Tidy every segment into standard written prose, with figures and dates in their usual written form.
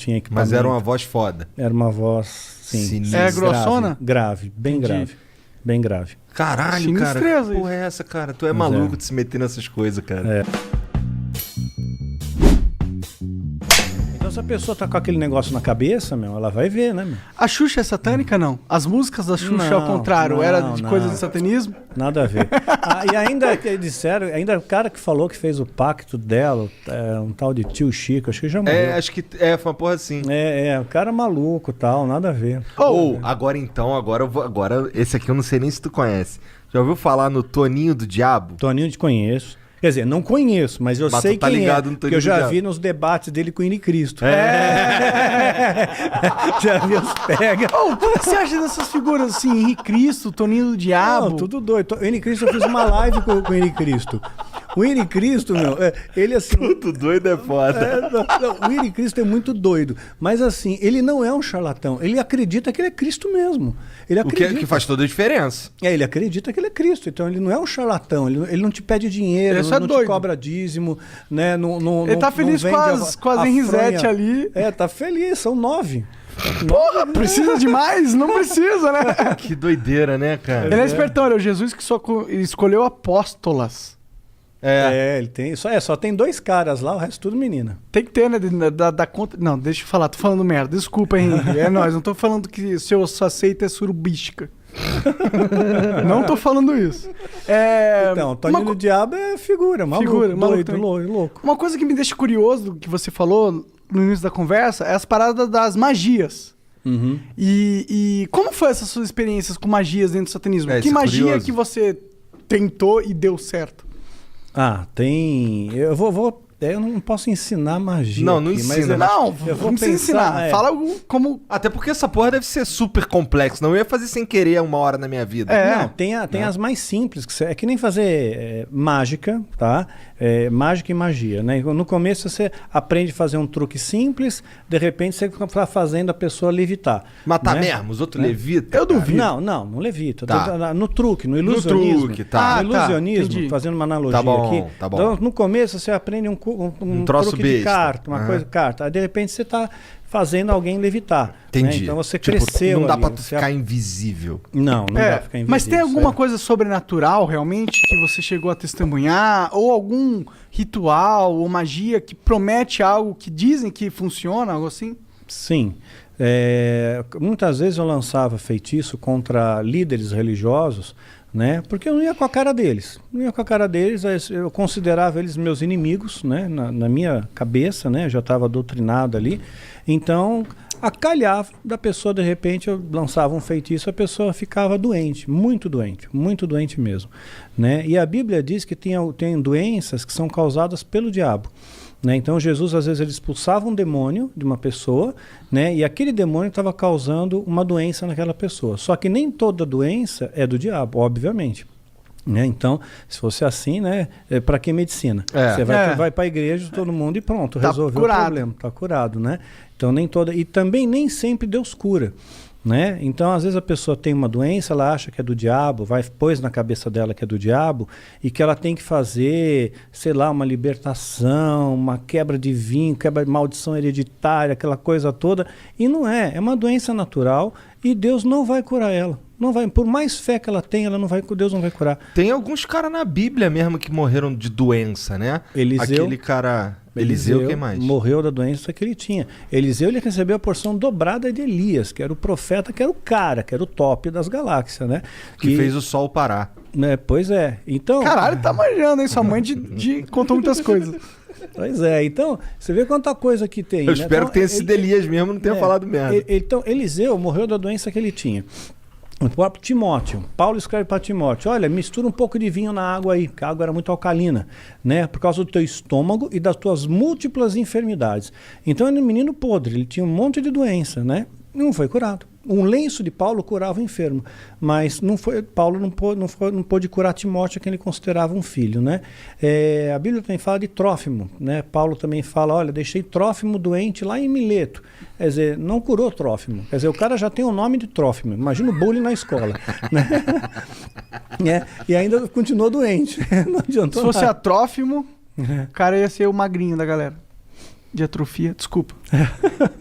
tinha equipamento. Mas era uma voz foda. Era uma voz, sim. É grossona? Grave, bem Entendi. grave. Bem grave. Caralho, cara. Sinistreza Que porra é essa, cara? Tu é Mas maluco de se meter nessas coisas, cara. É. Então se a pessoa tá com aquele negócio na cabeça, meu, ela vai ver, né, meu? A Xuxa é satânica, não? As músicas da Xuxa, ao contrário, era de coisas de satanismo? Nada a ver. E ainda disseram, ainda o cara que falou que fez o pacto dela, um tal de tio Chico, acho que já morreu. Acho que foi uma porra assim. O cara maluco, tal, nada a ver. Agora esse aqui eu não sei nem se tu conhece. Já ouviu falar no Toninho do Diabo? Toninho te conheço. Quer dizer, não conheço, mas eu sei tu tá quem ligado é, no porque Toninho eu do já Diabo. vi nos debates dele com o Ine Cristo. Já vi os pega. O que você acha dessas figuras assim, Henrique Cristo, Toninho do Diabo? Não, tudo doido. O Ine Cristo, eu fiz uma live com o Ine Cristo. O Ine Cristo, meu, ele assim... Tudo doido é foda. O Ine Cristo é muito doido. Mas assim, ele não é um charlatão. Ele acredita que ele é Cristo mesmo. Ele acredita. O que faz toda a diferença. Ele acredita que ele é Cristo. Então ele não é um charlatão. Ele não te pede dinheiro, Ele é não doido. te cobra dízimo. Né? Ele tá feliz com as Henrisete ali. Tá feliz. São 9. Porra, precisa de mais? Não precisa, né? Que doideira, né, cara? Ele é espertão. Ele é o Jesus que só escolheu apóstolas. Ele tem. Só tem 2 caras lá, o resto tudo menina. Tem que ter, né? Da conta. Não, deixa eu falar, tô falando merda. Desculpa, Henrique. É nóis, não tô falando que sua seita é surubística. Não tô falando isso. Então, Toninho do Diabo é figura, maluco. Doido, louco. Uma coisa que me deixa curioso do que você falou no início da conversa é as paradas das magias. Uhum. E como foi essas suas experiências com magias dentro do satanismo? Que isso é magia curioso. que você tentou e deu certo? Tem. Eu não posso ensinar magia. Não, não aqui, mas ensina. Não, eu vou não precisa pensar, ensinar. Fala como... Até porque essa porra deve ser super complexo. Não eu ia fazer sem querer uma hora na minha vida. Não, tem as mais simples, é que nem fazer mágica, tá? Mágica e magia, né? No começo você aprende a fazer um truque simples, de repente você está fazendo a pessoa levitar. Matar né? mesmo, os outros levitam. Eu duvido. Não levita. Tá. No truque, no ilusionismo. No truque, tá. No ilusionismo, entendi. fazendo uma analogia Tá bom, aqui. tá bom. Então, no começo você aprende um troço truque de besta. carta, uma coisa de carta. Aí de repente você está fazendo alguém levitar. Entendi. Né? Então você Tipo, cresceu. não dá ali, pra tu você ficar invisível. Não dá pra ficar invisível. Mas tem alguma sério. coisa sobrenatural realmente que você chegou a testemunhar? Ou algum ritual ou magia que promete algo que dizem que funciona, algo assim? Sim. Muitas vezes eu lançava feitiço contra líderes religiosos, né? Porque eu não ia com a cara deles. Eu considerava eles meus inimigos, né? Na minha cabeça, né? Eu já estava doutrinado ali. Então, acalhava da pessoa, de repente, eu lançava um feitiço, a pessoa ficava doente muito doente mesmo, né? E a Bíblia diz que tem doenças que são causadas pelo diabo. Né? Então Jesus às vezes ele expulsava um demônio de uma pessoa, né? E aquele demônio estava causando uma doença naquela pessoa. Só que nem toda doença é do diabo, obviamente. Né? Então, se fosse assim, né? Para que medicina? Você vai para a igreja, todo mundo e pronto, resolveu o problema, está curado, né? Então nem toda, e também nem sempre Deus cura. Né? Então, às vezes a pessoa tem uma doença, ela acha que é do diabo, pôs na cabeça dela que é do diabo e que ela tem que fazer, sei lá, uma libertação, uma quebra de vinho, quebra de maldição hereditária, aquela coisa toda. E não é uma doença natural e Deus não vai curar ela. Não vai, por mais fé que ela tenha, Deus não vai curar. Tem alguns caras na Bíblia mesmo que morreram de doença, né? Eliseu, aquele cara... Eliseu, quem mais? Morreu da doença que ele tinha. Eliseu, ele recebeu a porção dobrada de Elias, que era o profeta, que era o cara, que era o top das galáxias, né? Que fez o sol parar. Pois é. Então... Caralho, tá manjando, hein? Sua mãe contou muitas coisas. Pois é. Então, você vê quanta coisa que tem. Eu espero que tenha sido Elias mesmo, não tenha falado merda. Então, Eliseu morreu da doença que ele tinha. O próprio Timóteo, Paulo escreve para Timóteo, olha, mistura um pouco de vinho na água aí, porque a água era muito alcalina, né? Por causa do teu estômago e das tuas múltiplas enfermidades. Então ele era um menino podre, ele tinha um monte de doença, né? Não foi curado. Um lenço de Paulo curava o enfermo, mas Paulo não pôde curar Timóteo, que ele considerava um filho, né? A Bíblia também fala de Trófimo, né? Paulo também fala, olha, deixei Trófimo doente lá em Mileto. Quer dizer, não curou Trófimo. Quer dizer, o cara já tem o nome de Trófimo. Imagina o bullying na escola. Né? E ainda continuou doente. Não adiantou Se fosse nada. a Trófimo, o cara ia ser o magrinho da galera. De atrofia, desculpa.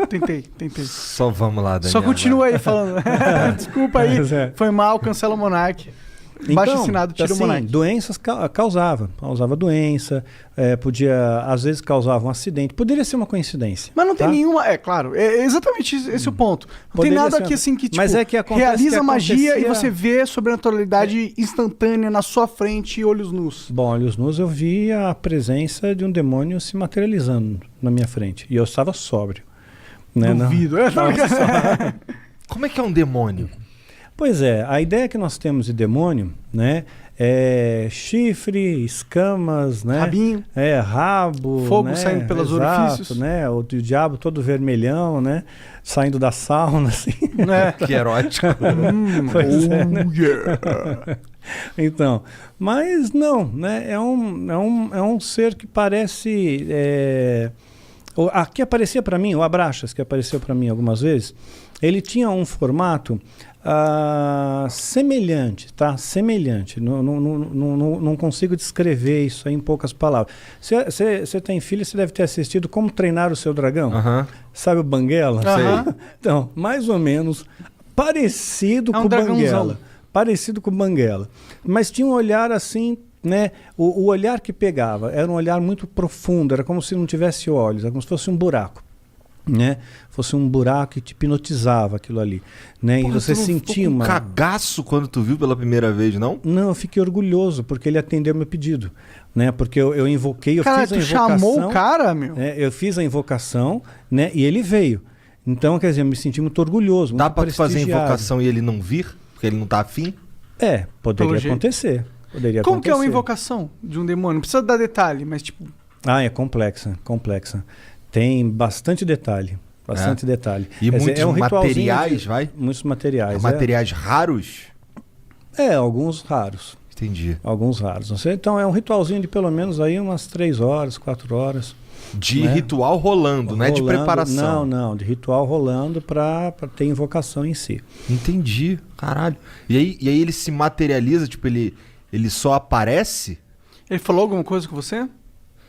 Tentei. Só vamos lá, Daniel. Só continua aí falando. Desculpa aí, foi mal, cancela o Monark. Baixa assinado, tira o Monark. Doenças causava doença, podia, às vezes causava um acidente, poderia ser uma coincidência. Mas não tem nenhuma, claro, é exatamente esse o ponto. Não tem nada aqui assim que, tipo, mas é que realiza magia e você vê sobrenaturalidade instantânea na sua frente, olhos nus. Bom, olhos nus eu vi a presença de um demônio se materializando na minha frente, e eu estava sóbrio. Né? Duvido. Como é que é um demônio? Pois é, a ideia que nós temos de demônio, né, é chifre, escamas, né, rabinho, rabo, fogo, né, saindo pelos orifícios, né, o diabo todo vermelhão, né, saindo da sauna, assim. Que erótico. Pois é, né? Então, mas não, né, é um ser que parece, que aparecia para mim, o Abraxas, que apareceu para mim algumas vezes, ele tinha um formato semelhante, tá? Semelhante. Não consigo descrever isso aí em poucas palavras. Você tem filho, você deve ter assistido Como Treinar o Seu Dragão. Sabe o Banguela? Sei. Então, mais ou menos parecido com o Banguela. Parecido com o Banguela. Mas tinha um olhar assim, né? O olhar que pegava era um olhar muito profundo, era como se não tivesse olhos, era como se fosse um buraco. Né? Fosse um buraco que te hipnotizava aquilo ali, né? Porra, e você sentia um cagaço quando tu viu pela primeira vez, não? Não, eu fiquei orgulhoso porque ele atendeu meu pedido, né? Porque eu invoquei, cara, fiz a invocação. Chamou o cara, meu? Eu fiz a invocação, né? E ele veio. Então, quer dizer, eu me senti muito orgulhoso. Dá pra tu fazer a invocação e ele não vir? Porque ele não tá afim? Poderia acontecer. Como que é uma invocação de um demônio? Não precisa dar detalhe, mas tipo... é complexa. Tem bastante detalhe. Detalhe. E muitos materiais, Muitos materiais. Materiais raros? Alguns raros. Entendi. Alguns raros. Então é um ritualzinho de pelo menos aí umas 3 horas, 4 horas. De ritual rolando, não é de preparação. Não, de ritual rolando para ter invocação em si. Entendi, caralho. E aí ele se materializa, tipo, ele só aparece? Ele falou alguma coisa com você?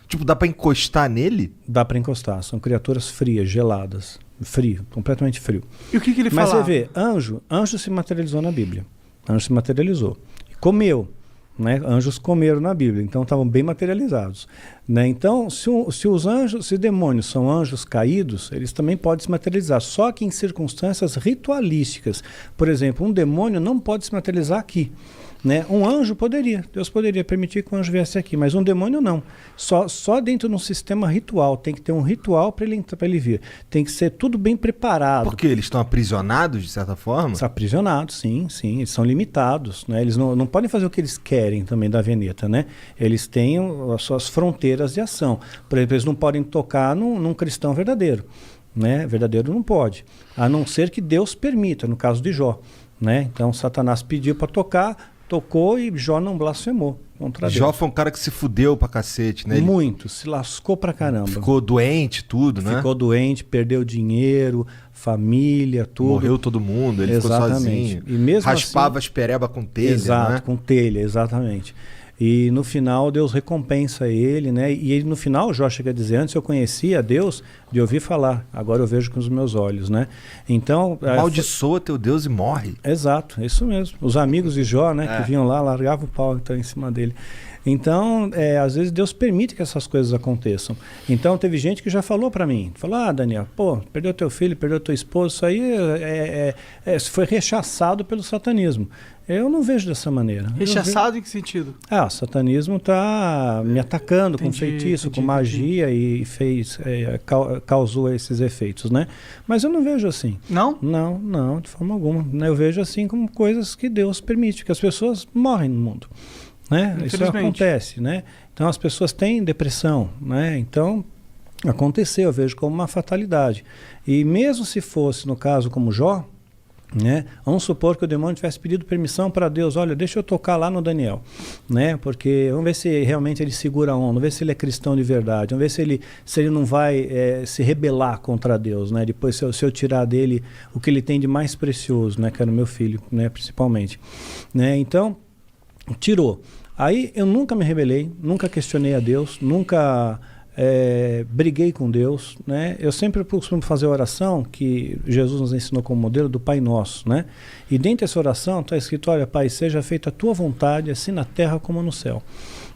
Tipo, dá pra encostar nele? Dá pra encostar. São criaturas frias, geladas. Frio, completamente frio. E o que ele fala? Mas você vê, anjo se materializou na Bíblia. Anjo se materializou. E comeu. Né? Anjos comeram na Bíblia, então estavam bem materializados. Né? Então, se demônios são anjos caídos, eles também podem se materializar. Só que em circunstâncias ritualísticas. Por exemplo, um demônio não pode se materializar aqui. Né? Um anjo poderia, Deus poderia permitir que o anjo viesse aqui, mas um demônio não. Só dentro de um sistema ritual, tem que ter um ritual para ele vir. Tem que ser tudo bem preparado. Porque eles estão aprisionados, de certa forma? Estão aprisionados, sim, eles são limitados. Né? Eles não podem fazer o que eles querem também da Veneta. Né? Eles têm as suas fronteiras de ação. Por exemplo, eles não podem tocar num cristão verdadeiro. Né? Verdadeiro não pode, a não ser que Deus permita, no caso de Jó. Né? Então Satanás pediu para tocar, tocou e Jó não blasfemou contra Deus. Jó foi um cara que se fudeu pra cacete, né? Muito, se lascou pra caramba. Ficou doente, tudo, né? Ficou doente, perdeu dinheiro, família, tudo. Morreu todo mundo, ele ficou sozinho. E mesmo raspava assim, as pereba com telha, exato, né? Com telha, exatamente. E no final Deus recompensa ele, né? E ele, no final, Jó chega a dizer, antes eu conhecia Deus de ouvir falar, agora eu vejo com os meus olhos, né? Então... Amaldiçoa teu Deus e morre. Exato, é isso mesmo. Os amigos de Jó, né, que vinham lá, largavam o pau então, em cima dele. Então, às vezes Deus permite que essas coisas aconteçam. Então, teve gente que já falou para mim, falou, Daniel, perdeu teu filho, perdeu teu esposo, isso aí foi rechaçado pelo satanismo. Eu não vejo dessa maneira. Rechaçado em que sentido? O satanismo está me atacando com feitiço, com magia e causou esses efeitos, né? Mas eu não vejo assim. Não? Não, de forma alguma. Eu vejo assim como coisas que Deus permite, que as pessoas morrem no mundo. Né? Isso acontece, né? Então as pessoas têm depressão, né? Então aconteceu, eu vejo como uma fatalidade. E mesmo se fosse no caso como Jó, né? Vamos supor que o demônio tivesse pedido permissão para Deus, olha, deixa eu tocar lá no Daniel, né? Porque vamos ver se realmente ele segura a onda, vamos ver se ele é cristão de verdade, vamos ver se ele não vai se rebelar contra Deus, né? Depois se eu tirar dele o que ele tem de mais precioso, né? Que era o meu filho, né? Principalmente, né? Então tirou. Aí eu nunca me rebelei, nunca questionei a Deus, nunca briguei com Deus, né? Eu sempre costumo fazer a oração que Jesus nos ensinou como modelo do Pai Nosso, né? E dentro dessa oração está escrito, olha, Pai, seja feita a tua vontade, assim na terra como no céu.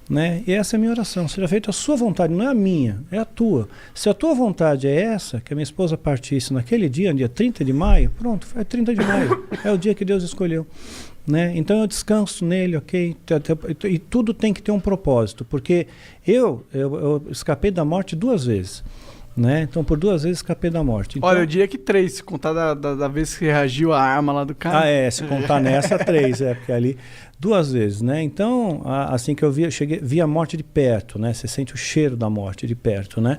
Né? E essa é a minha oração, seja feita a sua vontade, não é a minha, é a tua. Se a tua vontade é essa, que a minha esposa partisse naquele dia 30 de maio, pronto, é 30 de maio, é o dia que Deus escolheu. Né? Então eu descanso nele, ok? E tudo tem que ter um propósito, porque eu escapei da morte 2 vezes. Né? Então por 2 vezes escapei da morte. Então, olha, eu diria que 3, se contar da vez que reagiu a arma lá do cara. Se contar nessa 3, porque ali 2 vezes, né? Então, assim que eu vi a morte de perto, né? Você sente o cheiro da morte de perto, né?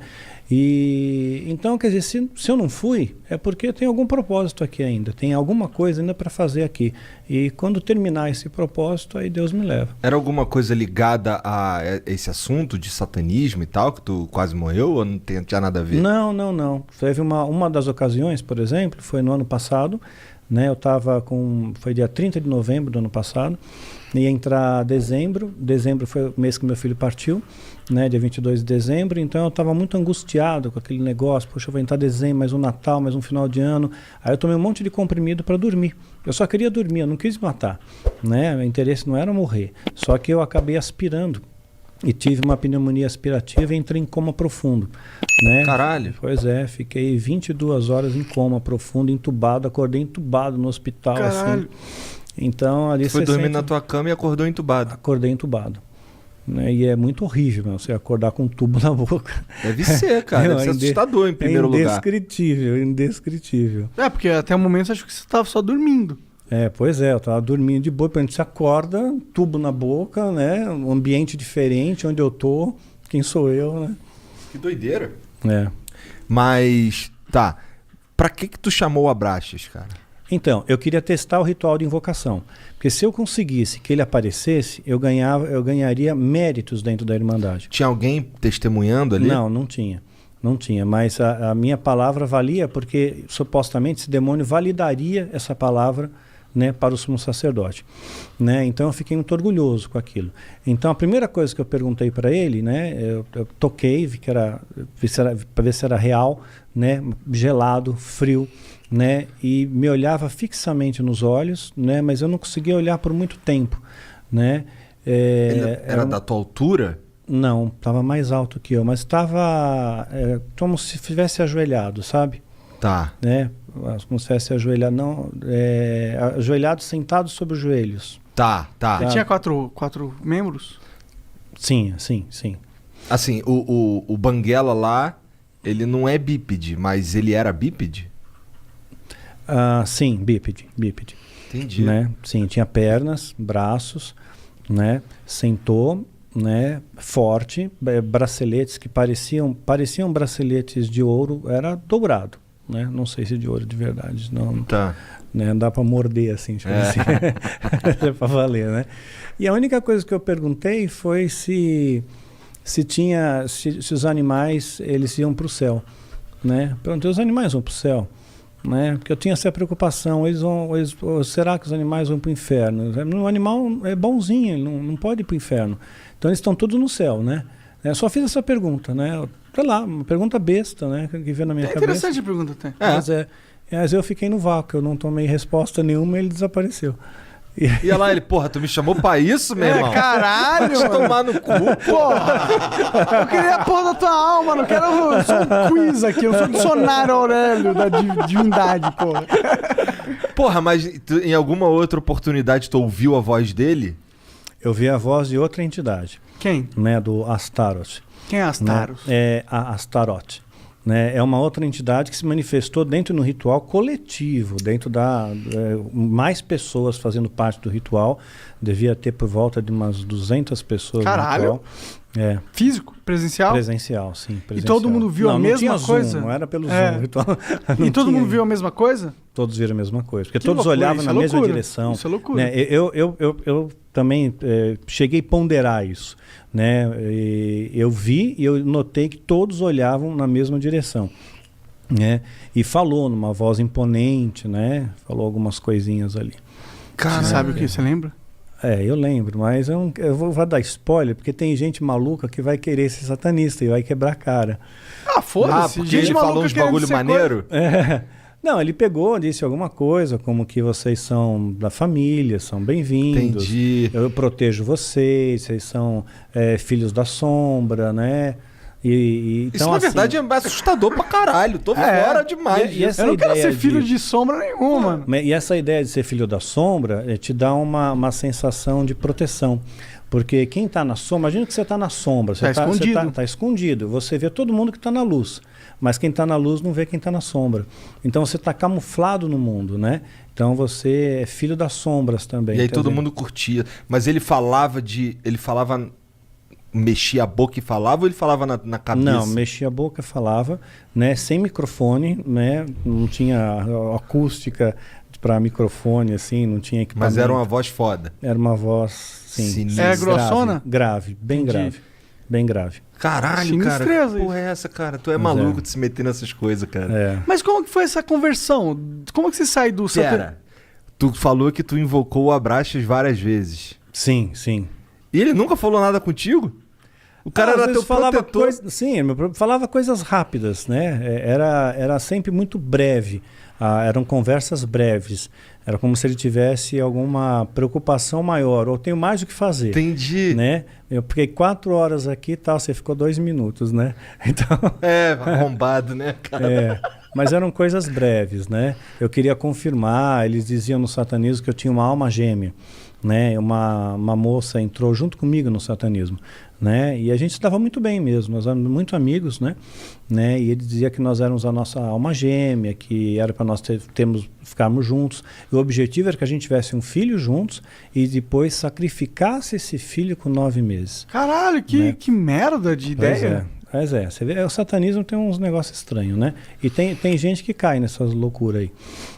E então, quer dizer, se eu não fui, é porque tem algum propósito aqui ainda, tem alguma coisa ainda para fazer aqui. E quando terminar esse propósito, aí Deus me leva. Era alguma coisa ligada a esse assunto de satanismo e tal, que tu quase morreu, ou não tinha nada a ver? Não. Teve uma das ocasiões, por exemplo, foi no ano passado, né? Foi dia 30 de novembro do ano passado, ia entrar dezembro foi o mês que meu filho partiu, né? Dia 22 de dezembro, então eu estava muito angustiado com aquele negócio, poxa, vai entrar dezembro, mais um Natal, mais um final de ano, aí eu tomei um monte de comprimido para dormir, eu só queria dormir, eu não quis matar, né? Meu interesse não era morrer, só que eu acabei aspirando, e tive uma pneumonia aspirativa e entrei em coma profundo. Né? Caralho. Pois é, fiquei 22 horas em coma profundo, entubado, acordei entubado no hospital. Caralho. Assim. Então ali você foi dormir na tua cama e acordou entubado. Acordei entubado. Né? E é muito horrível, meu, você acordar com um tubo na boca. Deve ser, cara. Deve ser assustador em primeiro lugar. Indescritível. Porque até o momento acho que você estava só dormindo. Pois é, eu tava dormindo de boa, a gente se acorda, tubo na boca, né? Um ambiente diferente, onde eu tô, quem sou eu, né? Que doideira. Mas, tá, pra que tu chamou o Abraxas, cara? Então, eu queria testar o ritual de invocação, porque se eu conseguisse que ele aparecesse, eu ganharia méritos dentro da Irmandade. Tinha alguém testemunhando ali? Não tinha. Não tinha, mas a minha palavra valia porque supostamente esse demônio validaria essa palavra, né, para o sumo sacerdote, né? Então eu fiquei muito orgulhoso com aquilo. Então a primeira coisa que eu perguntei para ele, né, eu toquei, vi para ver se era real, né, gelado, frio, né, e me olhava fixamente nos olhos, né, mas eu não conseguia olhar por muito tempo, né? Ele era da tua altura? Não, estava mais alto que eu, mas estava como se estivesse ajoelhado, sabe? Tá. Né? Como se estivesse ajoelhado, ajoelhado, sentado sobre os joelhos. Tá. Ele tinha quatro membros? Sim. Assim, o Banguela lá, ele não é bípede, mas ele era bípede? Sim, bípede. Entendi. Né? Sim, tinha pernas, braços, né? Sentou, né, forte, braceletes que pareciam braceletes de ouro, era dourado, né? Não sei se de ouro de verdade, não. Tá. Né, dá para morder assim, tipo assim. É para valer, né? E a única coisa que eu perguntei foi se os animais eles iam para o céu, né? Perguntei, os animais vão para o céu, né? Porque eu tinha essa preocupação, será que os animais vão para o inferno? O animal é bonzinho, ele não pode ir para o inferno. Então eles estão todos no céu, né? Eu só fiz essa pergunta, né? Sei lá, uma pergunta besta, né? Que veio na minha cabeça. Interessante a pergunta até. Mas eu fiquei no vácuo, eu não tomei resposta nenhuma e ele desapareceu. E olha lá, ele, porra, tu me chamou pra isso, meu irmão? Caralho! Deixa eu tomar no cu, porra! Eu queria a porra da tua alma, não quero um quiz aqui, eu sou dicionário Aurélio da divindade, porra. Porra, mas em alguma outra oportunidade tu ouviu a voz dele? Eu vi a voz de outra entidade. Quem? Né, do Astaroth. Quem é Astaroth? Né? É a Astaroth. Né? É uma outra entidade que se manifestou dentro do ritual coletivo, dentro mais pessoas fazendo parte do ritual. Devia ter por volta de umas 200 pessoas. Caralho! No ritual. Físico? Presencial? Presencial, sim. Presencial. E todo mundo viu a mesma coisa? Zoom, não era pelo Zoom. Ritual, e todo mundo viu a mesma coisa? Todos viram a mesma coisa. Porque todos olhavam na mesma direção. Isso é loucura. Né? Eu também cheguei a ponderar isso. Né? Eu vi e eu notei que todos olhavam na mesma direção. Né? E falou numa voz imponente, né? Falou algumas coisinhas ali. Você sabe o que? Você lembra? Eu lembro, mas vou dar spoiler, porque tem gente maluca que vai querer ser satanista e vai quebrar a cara. Ah, foda-se. Porque ele falou uns bagulho maneiro? Não, ele pegou, disse alguma coisa, como que vocês são da família, são bem-vindos. Entendi. Eu protejo vocês são filhos da sombra, né? Então, isso, na verdade, é assustador pra caralho. Tô fora demais disso. Eu não quero ser filho de sombra nenhuma, mano. E essa ideia de ser filho da sombra te dá uma sensação de proteção. Porque quem tá na sombra, imagina que você tá na sombra. Você escondido. Tá escondido. Você vê todo mundo que tá na luz. Mas quem tá na luz não vê quem tá na sombra. Então você tá camuflado no mundo, né? Então você é filho das sombras também. E aí todo mundo curtia. Mas ele falava mexia a boca e falava ou ele falava na cabeça? Não, mexia a boca e falava, né? Sem microfone, né? Não tinha acústica para microfone, assim, não tinha equipamento. Mas era uma voz foda. Era uma voz, sim. É grossona? Grave, bem Entendi. grave. Bem grave. Caralho, cara. Sinistreza Que porra é essa, cara? Tu é maluco de se meter nessas coisas, cara. Mas como que foi essa conversão? Como que você sai do... Pera, tu falou que tu invocou o Abraxas várias vezes. Sim, sim. E ele nunca falou nada contigo? O cara Às era vezes teu protetor. Falava coisas rápidas, né? Era sempre muito breve. Eram conversas breves. Era como se ele tivesse alguma preocupação maior. Ou tenho mais o que fazer. Entendi. Né? Eu fiquei 4 horas aqui e tal, você ficou 2 minutos, né? Então... arrombado, né, cara? Mas eram coisas breves, né? Eu queria confirmar, eles diziam no satanismo que eu tinha uma alma gêmea, né? Uma moça entrou junto comigo no satanismo, né? E a gente se dava muito bem mesmo, nós éramos muito amigos, né? E ele dizia que nós éramos a nossa alma gêmea, que era para nós ficarmos juntos. E o objetivo era que a gente tivesse um filho juntos e depois sacrificasse esse filho com 9 meses. Caralho, que merda de ideia. Pois é, você vê, o satanismo tem uns negócios estranhos, né? E tem gente que cai nessas loucuras aí,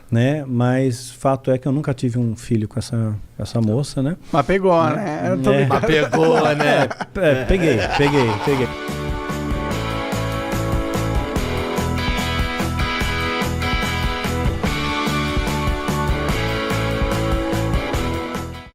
né? Mas fato é que eu nunca tive um filho com essa moça, né? Mas pegou, né? Mas pegou, né? Peguei.